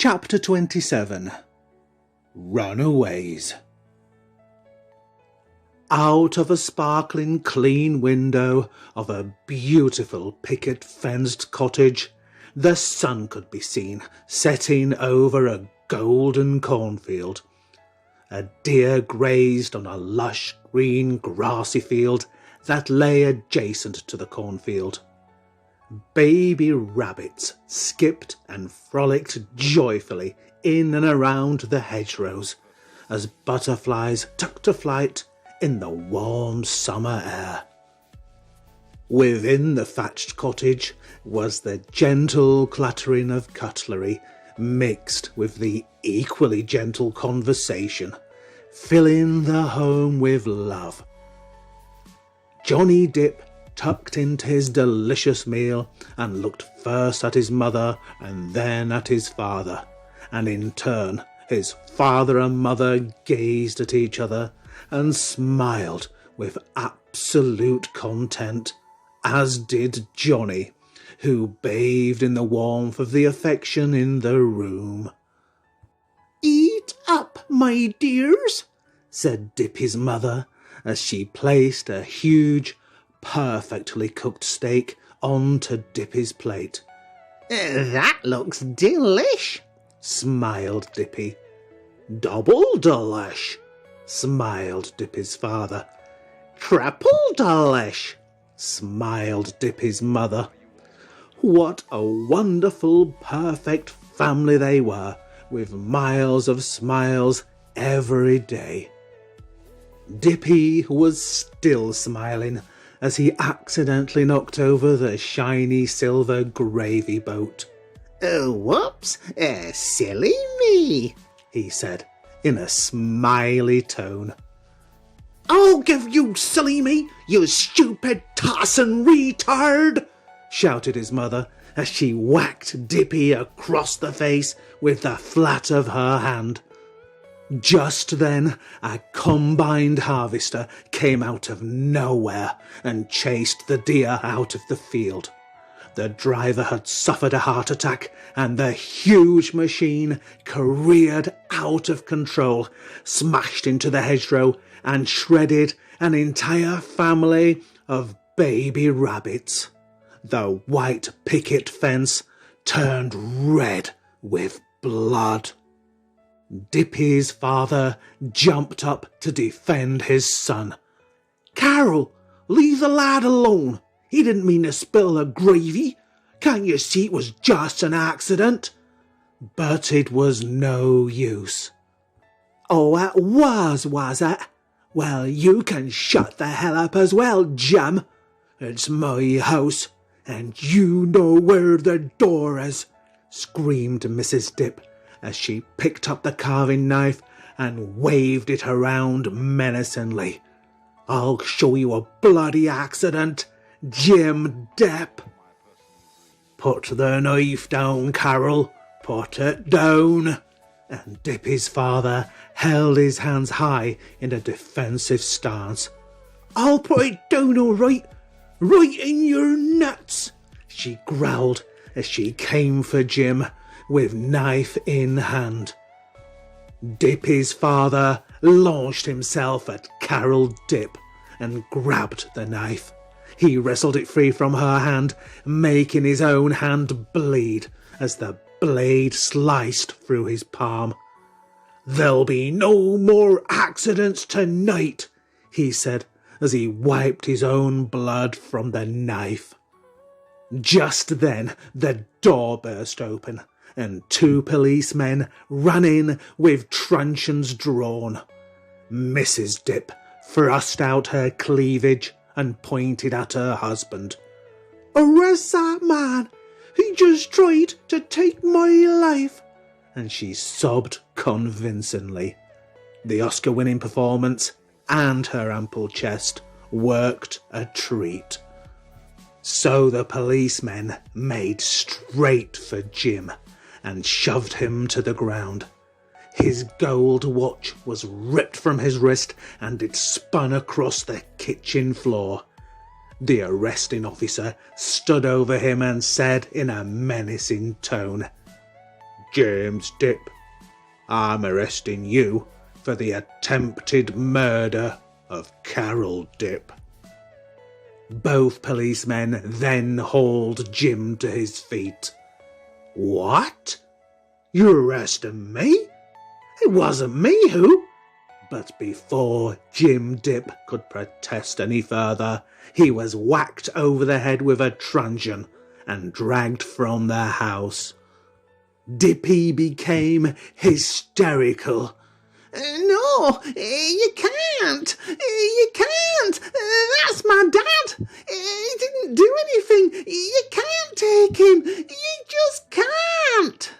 Chapter 27. Runaways. Out of a sparkling clean window of a beautiful picket-fenced cottage, the sun could be seen setting over a golden cornfield. A deer grazed on a lush green grassy field that lay adjacent to the cornfield. Baby rabbits skipped and frolicked joyfully in and around the hedgerows as butterflies took to flight in the warm summer air. Within the thatched cottage was the gentle clattering of cutlery mixed with the equally gentle conversation, filling the home with love. Johnny Dip tucked into his delicious meal and looked first at his mother and then at his father, and in turn his father and mother gazed at each other and smiled with absolute content, as did Johnny, who bathed in the warmth of the affection in the room. "Eat up, my dears," said Dippy's mother, as she placed a huge, perfectly cooked steak onto Dippy's plate. That looks delish," smiled Dippy. "Double delish," smiled Dippy's father. "Triple delish," smiled Dippy's mother. What a wonderful, perfect family they were, with miles of smiles every day. Dippy was still smiling as he accidentally knocked over the shiny silver gravy boat. Whoops, silly me," he said in a smiley tone. "I'll give you silly me, you stupid tossin' retard," shouted his mother as she whacked Dippy across the face with the flat of her hand. Just then, a combined harvester came out of nowhere and chased the deer out of the field. The driver had suffered a heart attack, and the huge machine careered out of control, smashed into the hedgerow, and shredded an entire family of baby rabbits. The white picket fence turned red with blood. Dippy's father jumped up to defend his son. "Carol, leave the lad alone. He didn't mean to spill the gravy. Can't you see it was just an accident?" But it was no use. "Oh, it was it? Well, you can shut the hell up as well, Jim. It's my house, and you know where the door is," screamed Mrs. Dip, as she picked up the carving knife and waved it around menacingly. "I'll show you a bloody accident, Jim Dip." "Put the knife down, Carol, put it down." And Dippy's father held his hands high in a defensive stance. "I'll put it down all right in your nuts," she growled as she came for Jim, with knife in hand. Dippy's father launched himself at Carol Dip and grabbed the knife. He wrestled it free from her hand, making his own hand bleed as the blade sliced through his palm. "There'll be no more accidents tonight," he said as he wiped his own blood from the knife. Just then the door burst open, and two policemen ran in with truncheons drawn. Mrs. Dip thrust out her cleavage and pointed at her husband. "Arrest that man! He just tried to take my life!" and she sobbed convincingly. The Oscar-winning performance and her ample chest worked a treat. So the policemen made straight for Jim and shoved him to the ground. His gold watch was ripped from his wrist and it spun across the kitchen floor. The arresting officer stood over him and said in a menacing tone, James Dip, I'm arresting you for the attempted murder of Carol Dip." Both policemen then hauled Jim to his feet. "What? You're arresting me? It wasn't me who—" But before Jim Dip could protest any further, he was whacked over the head with a truncheon and dragged from the house. Dippy became hysterical. "No, you can't! You can't! That's my dad! He didn't do anything! You can't take him! You just can't!"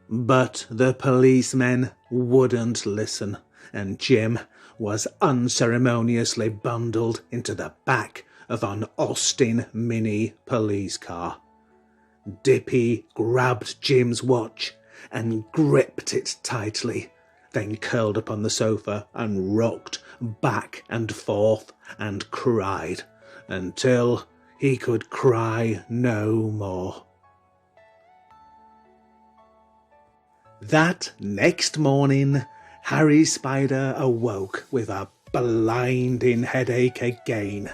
But the policemen wouldn't listen, and Jim was unceremoniously bundled into the back of an Austin Mini police car. Dippy grabbed Jim's watch and gripped it tightly, then curled up on the sofa and rocked back and forth and cried until he could cry no more. That next morning, Harry Spider awoke with a blinding headache again.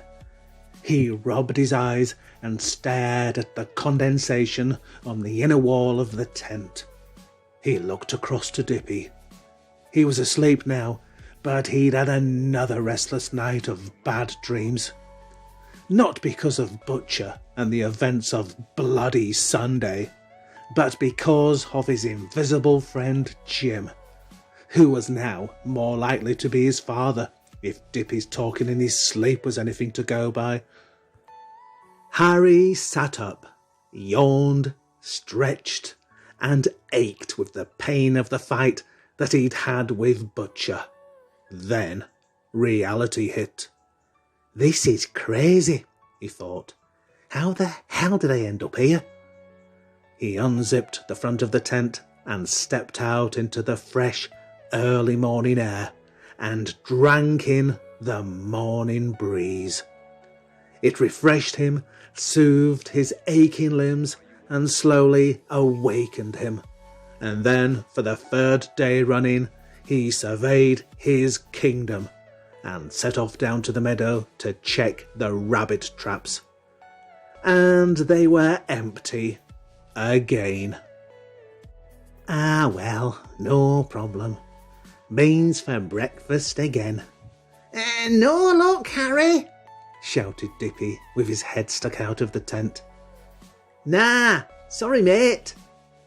He rubbed his eyes and stared at the condensation on the inner wall of the tent. He looked across to Dippy. He was asleep now, but he'd had another restless night of bad dreams. Not because of Butcher and the events of Bloody Sunday, but because of his invisible friend Jim, who was now more likely to be his father, if Dippy's talking in his sleep was anything to go by. Harry sat up, yawned, stretched, and ached with the pain of the fight that he'd had with Butcher. Then reality hit. "This is crazy," he thought. "How the hell did I end up here?" He unzipped the front of the tent and stepped out into the fresh, early morning air and drank in the morning breeze. It refreshed him, soothed his aching limbs, and slowly awakened him. And then, for the third day running, he surveyed his kingdom and set off down to the meadow to check the rabbit traps. And they were empty again. "Ah, well, no problem. Beans for breakfast again." "No luck, Harry!" shouted Dippy, with his head stuck out of the tent. "Nah, sorry mate.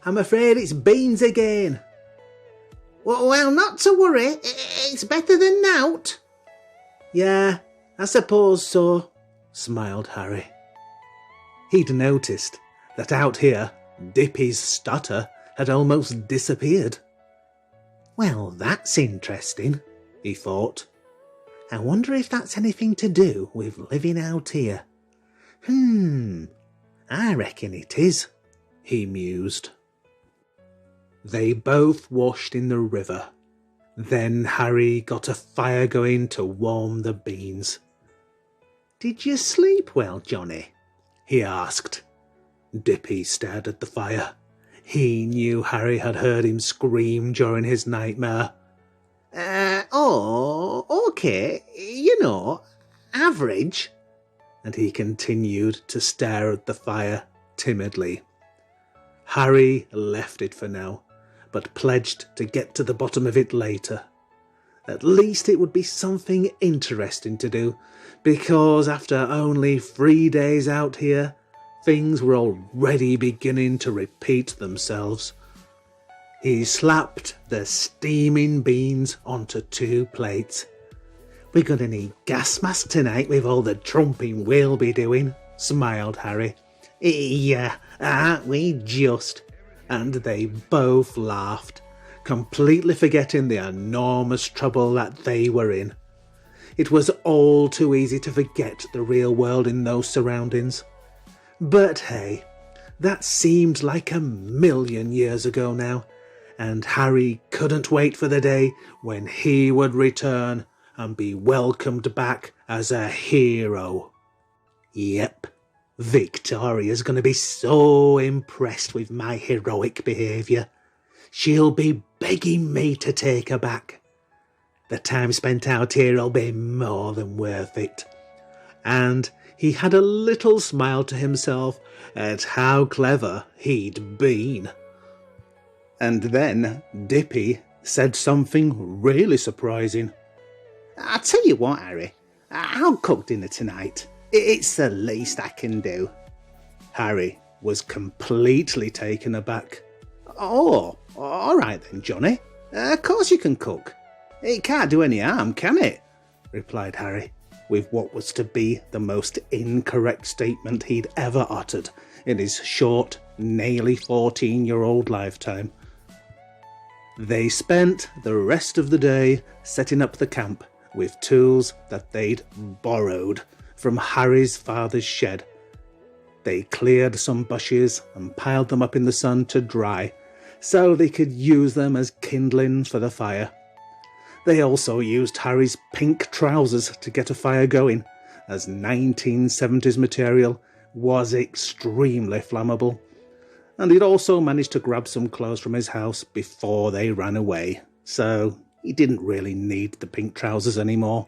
I'm afraid it's beans again." "Well, not to worry. It's better than nought." "Yeah, I suppose so," smiled Harry. He'd noticed that out here, Dippy's stutter had almost disappeared. "Well, that's interesting," he thought. "I wonder if that's anything to do with living out here. I reckon it is," he mused. They both washed in the river. Then Harry got a fire going to warm the beans. "Did you sleep well, Johnny?" he asked. Dippy stared at the fire. He knew Harry had heard him scream during his nightmare. Okay, average." And he continued to stare at the fire timidly. Harry left it for now, but pledged to get to the bottom of it later. At least it would be something interesting to do, because after only 3 days out here, things were already beginning to repeat themselves. He slapped the steaming beans onto 2 plates. "We're going to need gas masks tonight with all the trumping we'll be doing," smiled Harry. "Yeah, aren't we just?" And they both laughed, completely forgetting the enormous trouble that they were in. It was all too easy to forget the real world in those surroundings. But hey, that seemed like 1,000,000 years ago now, and Harry couldn't wait for the day when he would return and be welcomed back as a hero. Yep, Victoria's going to be so impressed with my heroic behaviour. she'll be begging me to take her back. The time spent out here'll be more than worth it. And he had a little smile to himself at how clever he'd been. And then Dippy said something really surprising. I'll tell you what, Harry, I'll cook dinner tonight. It's the least I can do. Harry was completely taken aback. Oh, all right then, Johnny. Of course you can cook. It can't do any harm, can it? Replied Harry, with what was to be the most incorrect statement he'd ever uttered in his short, nearly 14-year-old lifetime. They spent the rest of the day setting up the camp with tools that they'd borrowed from Harry's father's shed. They cleared some bushes and piled them up in the sun to dry, so they could use them as kindling for the fire. They also used Harry's pink trousers to get a fire going, as 1970s material was extremely flammable. And he'd also managed to grab some clothes from his house before they ran away, so he didn't really need the pink trousers anymore.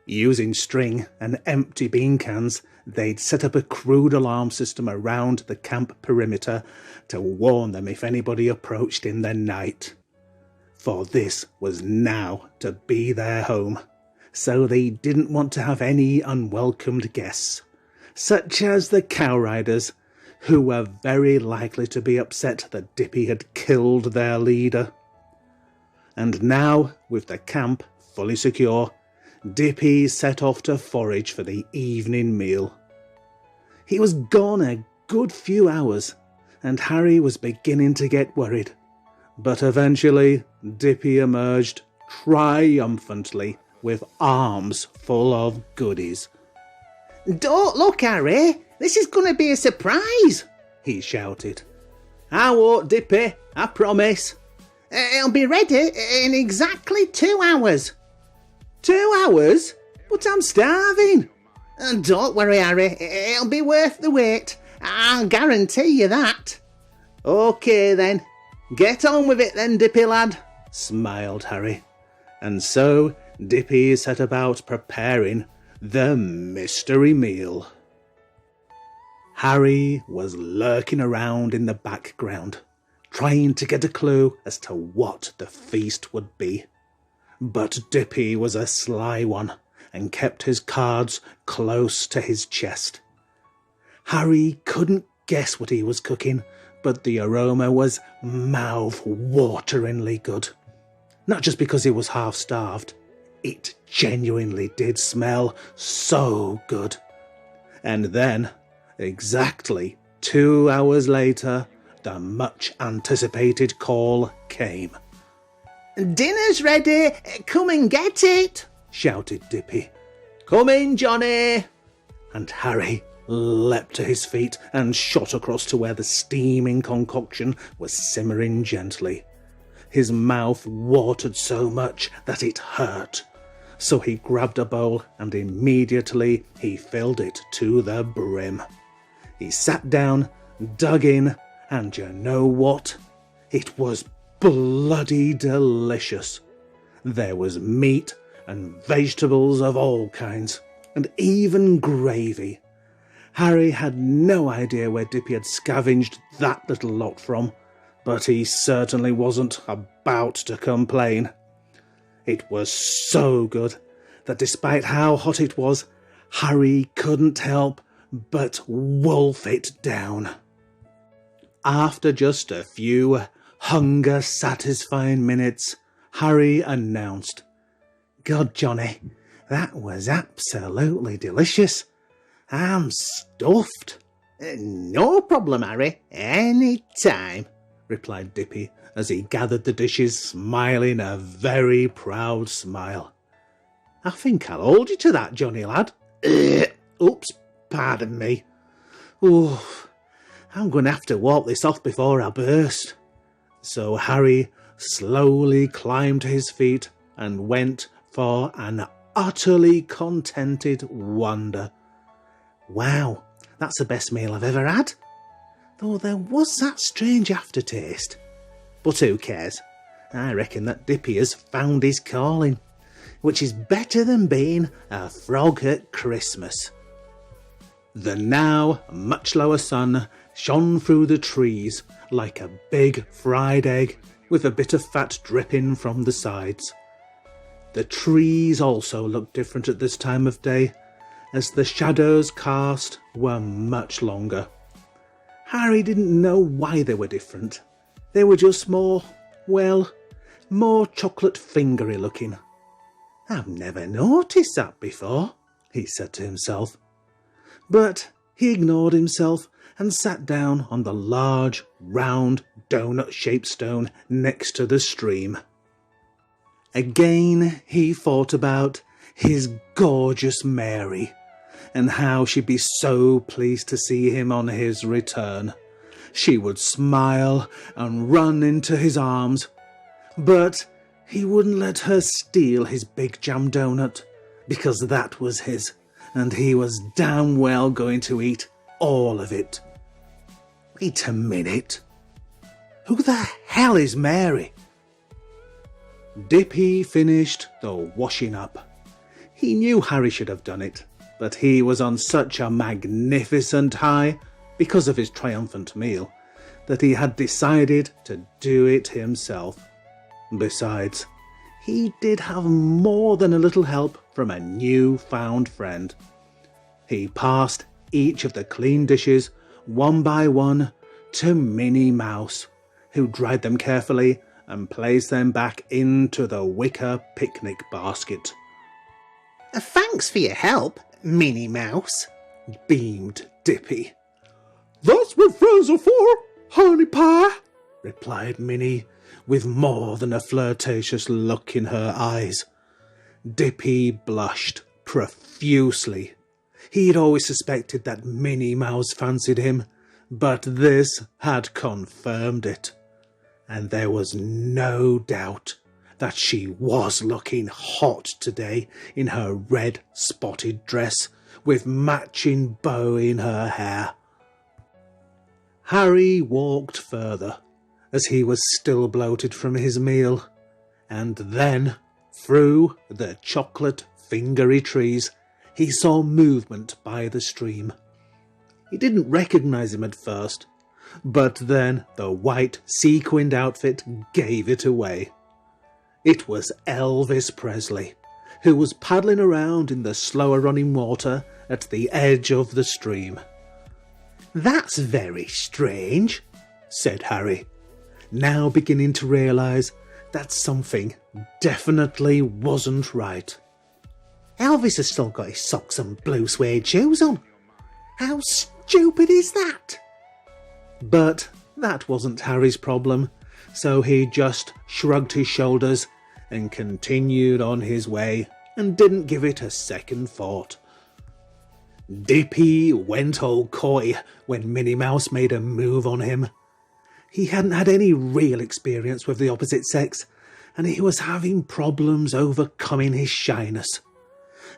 Using string and empty bean cans, they'd set up a crude alarm system around the camp perimeter to warn them if anybody approached in the night. For this was now to be their home, so they didn't want to have any unwelcomed guests, such as the cow riders, who were very likely to be upset that Dippy had killed their leader. And now, with the camp fully secure, Dippy set off to forage for the evening meal. He was gone a good few hours, and Harry was beginning to get worried. But eventually, Dippy emerged triumphantly with arms full of goodies. Don't look, Harry. This is going to be a surprise, he shouted. I won't, Dippy, I promise. It'll be ready in exactly 2 hours. 2 hours? But I'm starving. Don't worry, Harry. It'll be worth the wait. I'll guarantee you that. OK then. Get on with it then, Dippy lad, smiled Harry. And so Dippy set about preparing the mystery meal. Harry was lurking around in the background, trying to get a clue as to what the feast would be. But Dippy was a sly one and kept his cards close to his chest. Harry couldn't guess what he was cooking, but the aroma was mouth-wateringly good. Not just because he was half-starved. It genuinely did smell so good. And then, exactly 2 hours later, the much-anticipated call came. Dinner's ready! Come and get it! Shouted Dippy. Come in, Johnny! And Harry leapt to his feet and shot across to where the steaming concoction was simmering gently. His mouth watered so much that it hurt. So he grabbed a bowl and immediately he filled it to the brim. He sat down, dug in, and you know what? It was bloody delicious. There was meat and vegetables of all kinds, and even gravy. Harry had no idea where Dippy had scavenged that little lot from, but he certainly wasn't about to complain. It was so good that despite how hot it was, Harry couldn't help but wolf it down. After just a few hunger-satisfying minutes, Harry announced, God, Johnny, that was absolutely delicious. I'm stuffed. No problem, Harry. Any time, replied Dippy as he gathered the dishes, smiling a very proud smile. I think I'll hold you to that, Johnny lad. Oops, pardon me. Oof, I'm going to have to walk this off before I burst. So Harry slowly climbed to his feet and went for an utterly contented wander. Wow, that's the best meal I've ever had. Though there was that strange aftertaste. But who cares? I reckon that Dippy has found his calling, which is better than being a frog at Christmas. The now much lower sun shone through the trees like a big fried egg with a bit of fat dripping from the sides. The trees also looked different at this time of day, as the shadows cast were much longer. Harry didn't know why they were different. They were just more chocolate fingery looking. I've never noticed that before, he said to himself. But he ignored himself and sat down on the large, round, donut-shaped stone next to the stream. Again he thought about his gorgeous Mary, and how she'd be so pleased to see him on his return. She would smile and run into his arms, but he wouldn't let her steal his big jam donut, because that was his, and he was damn well going to eat all of it. Wait a minute. Who the hell is Mary? Dippy finished the washing up. He knew Harry should have done it, but he was on such a magnificent high, because of his triumphant meal, that he had decided to do it himself. Besides, he did have more than a little help from a new-found friend. He passed each of the clean dishes one by one to Minnie Mouse, who dried them carefully and placed them back into the wicker picnic basket. Thanks for your help, Minnie Mouse, beamed Dippy. That's what friends are for, honey pie, replied Minnie, with more than a flirtatious look in her eyes. Dippy blushed profusely. He'd always suspected that Minnie Mouse fancied him, but this had confirmed it. And there was no doubt that she was looking hot today in her red spotted dress with matching bow in her hair. Harry walked further, as he was still bloated from his meal, and then, through the chocolate fingery trees, he saw movement by the stream. He didn't recognise him at first, but then the white sequined outfit gave it away. It was Elvis Presley, who was paddling around in the slower running water at the edge of the stream. That's very strange, said Harry, now beginning to realise that something definitely wasn't right. Elvis has still got his socks and blue suede shoes on. How stupid is that? But that wasn't Harry's problem, so he just shrugged his shoulders and continued on his way and didn't give it a second thought. Dippy went all coy when Minnie Mouse made a move on him. He hadn't had any real experience with the opposite sex, and he was having problems overcoming his shyness.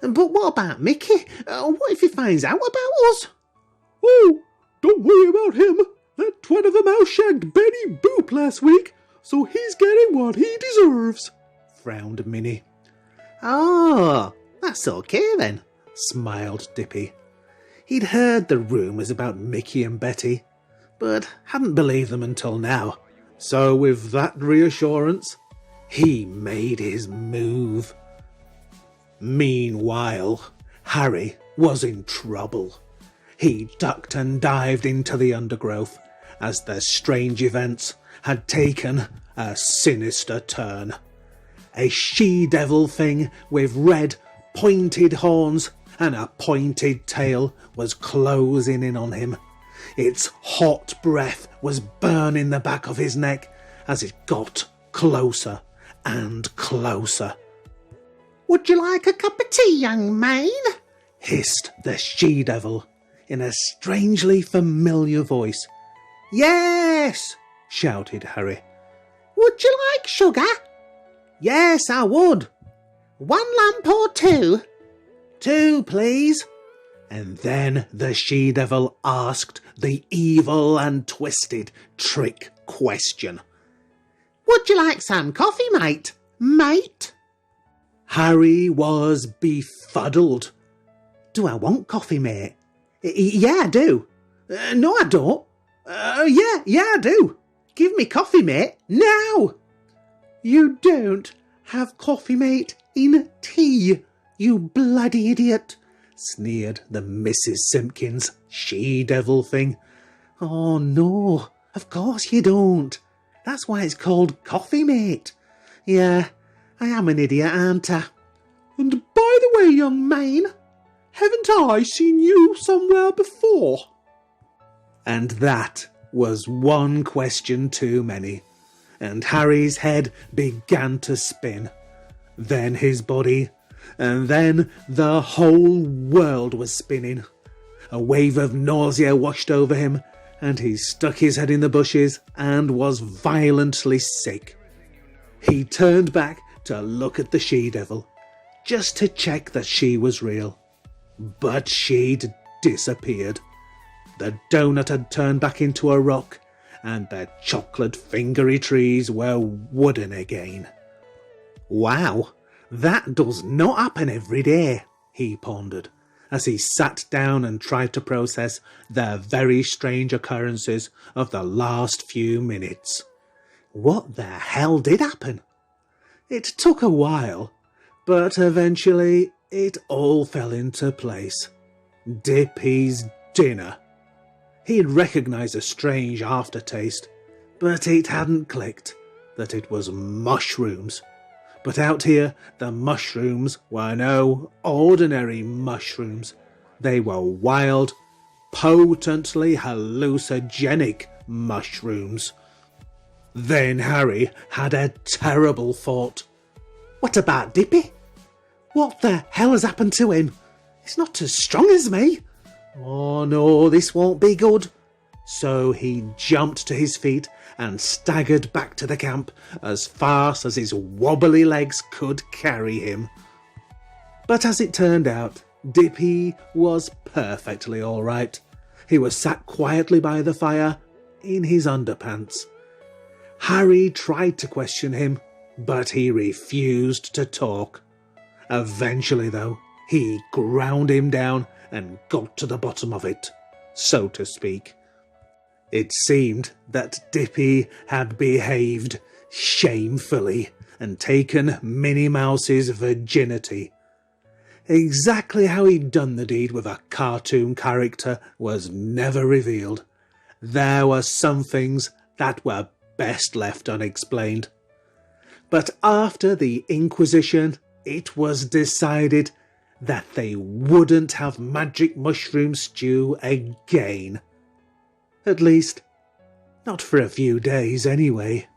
But what about Mickey? What if he finds out about us? Oh, don't worry about him. That twat of a mouse shagged Betty Boop last week, so he's getting what he deserves, frowned Minnie. Oh, that's okay then, smiled Dippy. He'd heard the rumours about Mickey and Betty, but hadn't believed them until now. So with that reassurance, he made his move. Meanwhile, Harry was in trouble. He ducked and dived into the undergrowth as the strange events had taken a sinister turn. A she-devil thing with red, pointed horns and a pointed tail was closing in on him. Its hot breath was burning the back of his neck as it got closer and closer. Would you like a cup of tea, young man? Hissed the she-devil in a strangely familiar voice. Yes, shouted Harry. Would you like sugar? Yes, I would. 1 lump or 2? 2, please. And then the she-devil asked the evil and twisted trick question. Would you like some coffee, mate? Mate? Harry was befuddled. Do I want coffee, mate? Yeah, I do. No, I don't. Yeah, I do. Give me coffee, mate, now. You don't have coffee, mate, in tea, you bloody idiot, sneered the Mrs. Simpkins, she-devil thing. Oh, no, of course you don't. That's why it's called coffee, mate. Yeah, I am an idiot, aren't I? And by the way, young man, haven't I seen you somewhere before? And that was one question too many, and Harry's head began to spin. Then his body, and then the whole world was spinning. A wave of nausea washed over him, and he stuck his head in the bushes and was violently sick. He turned back to look at the she-devil, just to check that she was real. But she'd disappeared. The donut had turned back into a rock, and the chocolate fingery trees were wooden again. Wow, that does not happen every day, he pondered, as he sat down and tried to process the very strange occurrences of the last few minutes. What the hell did happen? It took a while, but eventually it all fell into place. Dippy's dinner. He'd recognised a strange aftertaste, but it hadn't clicked that it was mushrooms. But out here, the mushrooms were no ordinary mushrooms. They were wild, potently hallucinogenic mushrooms. Then Harry had a terrible thought. What about Dippy? What the hell has happened to him? He's not as strong as me. Oh no, this won't be good. So he jumped to his feet and staggered back to the camp as fast as his wobbly legs could carry him. But as it turned out, Dippy was perfectly all right. He was sat quietly by the fire in his underpants. Harry tried to question him, but he refused to talk. Eventually, though, he ground him down and got to the bottom of it, so to speak. It seemed that Dippy had behaved shamefully and taken Minnie Mouse's virginity. Exactly how he'd done the deed with a cartoon character was never revealed. There were some things that were best left unexplained. But after the Inquisition, it was decided that they wouldn't have magic mushroom stew again. At least, not for a few days anyway.